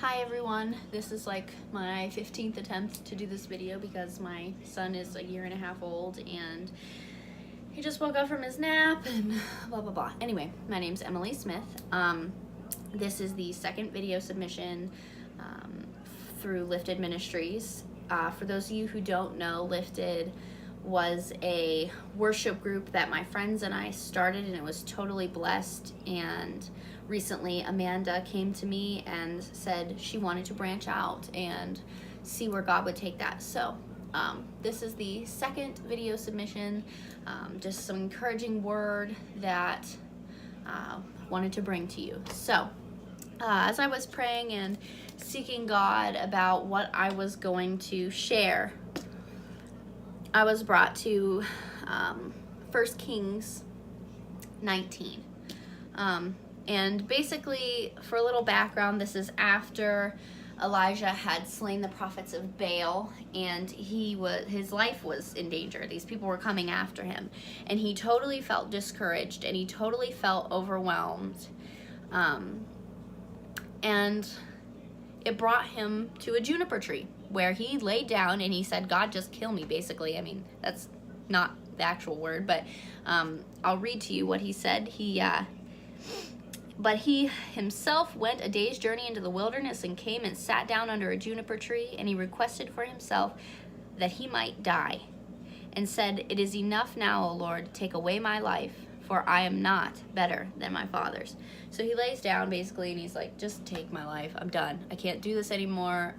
Hi everyone, this is like my 15th attempt to do this video because my son is a year and a half old and he just woke up from his nap and blah blah blah. Anyway, my name's Emily Smith. This is the second video submission through Lifted Ministries. For those of you who don't know, Lifted was a worship group that my friends and I started, and it was totally blessed. And recently Amanda came to me and said she wanted to branch out and see where God would take that. So this is the second video submission, just some encouraging word that wanted to bring to you. So as I was praying and seeking God about what I was going to share, I was brought to 1 Kings 19. And basically, for a little background, this is after Elijah had slain the prophets of Baal, and his life was in danger. These people were coming after him, and he totally felt discouraged, and he totally felt overwhelmed. And it brought him to a juniper tree, where he laid down and he said, God, just kill me, basically. I mean, that's not the actual word, but I'll read to you what he said. But he himself went a day's journey into the wilderness and came and sat down under a juniper tree, and he requested for himself that he might die, and said, it is enough now, O Lord, take away my life, for I am not better than my fathers. So he lays down, basically, and he's like, just take my life. I'm done. I can't do this anymore.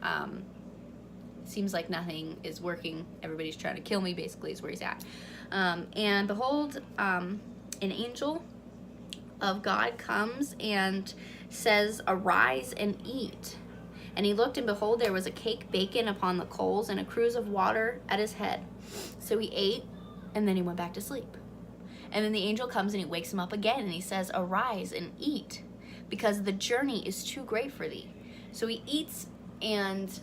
Seems like nothing is working. Everybody's trying to kill me, basically, is where he's at. And behold, an angel of God comes and says, arise and eat. And he looked, and behold, there was a cake baken upon the coals and a cruse of water at his head. So he ate, and then he went back to sleep. And then the angel comes and he wakes him up again, and he says, arise and eat, because the journey is too great for thee. So he eats, and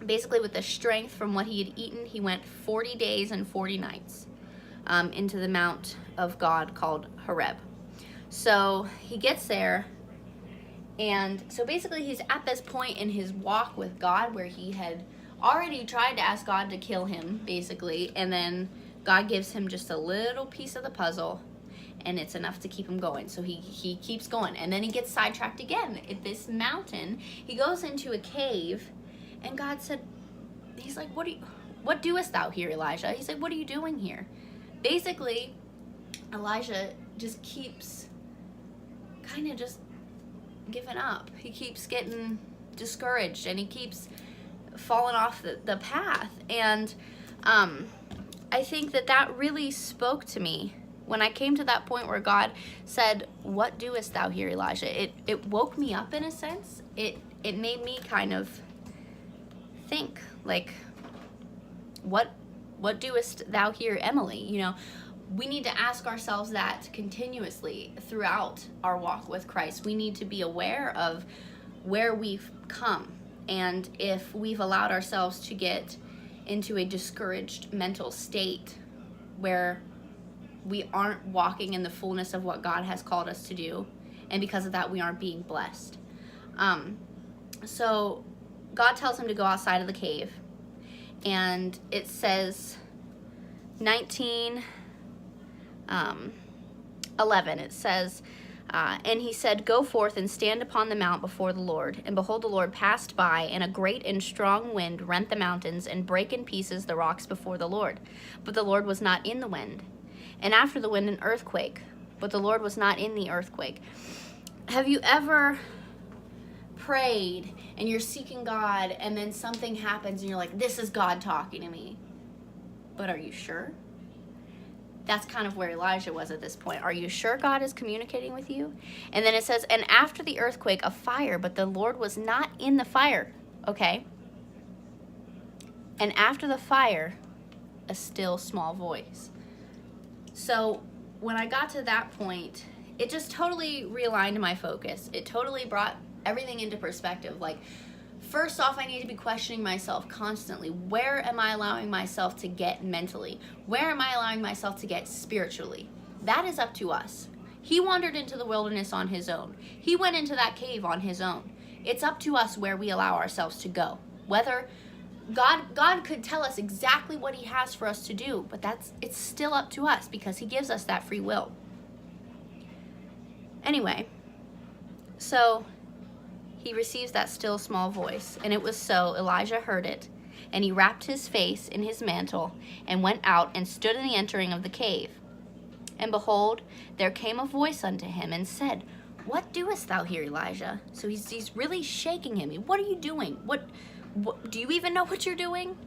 basically with the strength from what he had eaten, he went 40 days and 40 nights into the mount of God called Horeb. So he gets there, and so basically he's at this point in his walk with God where he had already tried to ask God to kill him, basically, and then God gives him just a little piece of the puzzle, and it's enough to keep him going. So he keeps going, and then he gets sidetracked again. At this mountain, he goes into a cave, and God said, he's like, what doest thou here, Elijah? He said, what are you doing here? Basically, Elijah just keeps kind of just giving up. He keeps getting discouraged, and he keeps falling off the path. And I think that really spoke to me when I came to that point where God said, what doest thou here, Elijah? It woke me up in a sense. It made me kind of think, like, what doest thou here, Emily? You know, we need to ask ourselves that continuously throughout our walk with Christ. We need to be aware of where we've come, and if we've allowed ourselves to get into a discouraged mental state where we aren't walking in the fullness of what God has called us to do, and because of that we aren't being blessed. So God tells him to go outside of the cave, and it says 19:11, it says, and he said, go forth and stand upon the mount before the Lord. And behold, the Lord passed by, and a great and strong wind rent the mountains and brake in pieces the rocks before the Lord. But the Lord was not in the wind. And after the wind, an earthquake. But the Lord was not in the earthquake. Have you ever prayed and you're seeking God, and then something happens and you're like, this is God talking to me? But are you sure? That's kind of where Elijah was at this point. Are you sure God is communicating with you? And then it says, and after the earthquake, a fire, but the Lord was not in the fire. Okay. And after the fire, a still small voice. So when I got to that point, it just totally realigned my focus. It totally brought everything into perspective. Like, first off, I need to be questioning myself constantly. Where am I allowing myself to get mentally? Where am I allowing myself to get spiritually? That is up to us. He wandered into the wilderness on his own. He went into that cave on his own. It's up to us where we allow ourselves to go. Whether God could tell us exactly what he has for us to do, but it's still up to us because he gives us that free will. Anyway, so he receives that still small voice, and it was so. Elijah heard it, and he wrapped his face in his mantle and went out and stood in the entering of the cave. And behold, there came a voice unto him and said, What doest thou here, Elijah? So he's really shaking him. What are you doing? What do you even know what you're doing?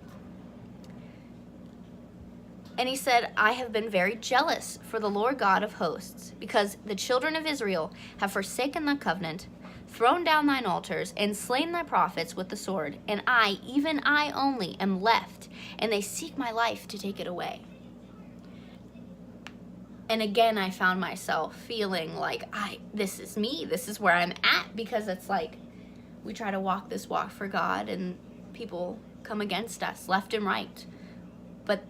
And he said, I have been very jealous for the Lord God of hosts, because the children of Israel have forsaken thy covenant, thrown down thine altars, and slain thy prophets with the sword. And I, even I only, am left, and they seek my life to take it away. And again, I found myself feeling like, this is me. This is where I'm at, because it's like we try to walk this walk for God, and people come against us left and right. But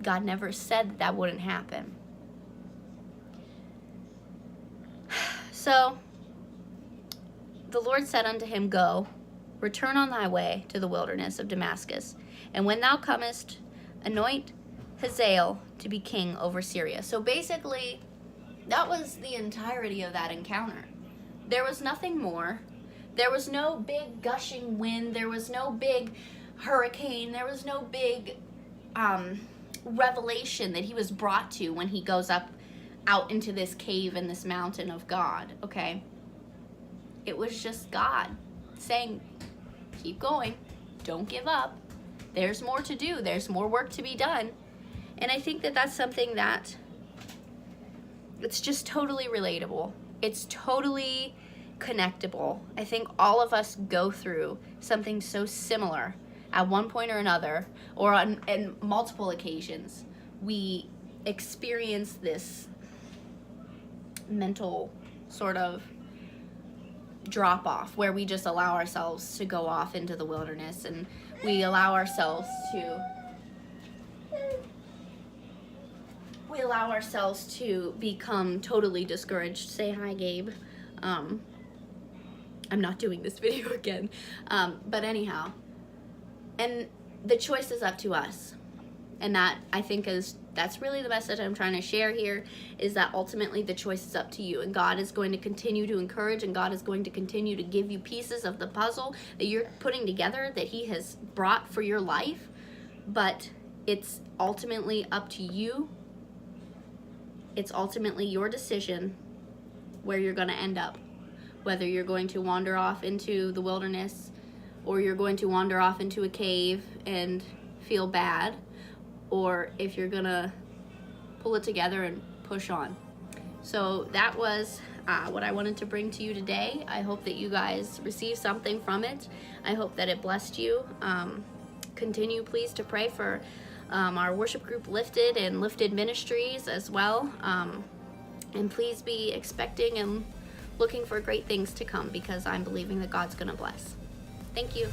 God never said that wouldn't happen. So the Lord said unto him, Go, return on thy way to the wilderness of Damascus, and when thou comest, anoint Hazael to be king over Syria. So basically, that was the entirety of that encounter. There was nothing more. There was no big gushing wind. There was no big hurricane. There was no big revelation that he was brought to when he goes up out into this cave in this mountain of God, okay? It was just God saying, keep going, don't give up. There's more to do. There's more work to be done. And I think that that's something that it's just totally relatable. It's totally connectable. I think all of us go through something so similar at one point or another, or on multiple occasions. We experience this mental sort of drop off where we just allow ourselves to go off into the wilderness, and we allow ourselves to become totally discouraged. Say hi, Gabe. I'm not doing this video again. But anyhow, and the choice is up to us. And that, I think, that's really the message I'm trying to share here, is that ultimately the choice is up to you. And God is going to continue to encourage, and God is going to continue to give you pieces of the puzzle that you're putting together that he has brought for your life. But it's ultimately up to you. It's ultimately your decision where you're going to end up. Whether you're going to wander off into the wilderness, or you're going to wander off into a cave and feel bad, or if you're going to pull it together and push on. So that was what I wanted to bring to you today. I hope that you guys receive something from it. I hope that it blessed you. Continue, please, to pray for our worship group Lifted and Lifted Ministries as well. And please be expecting and looking for great things to come, because I'm believing that God's going to bless. Thank you.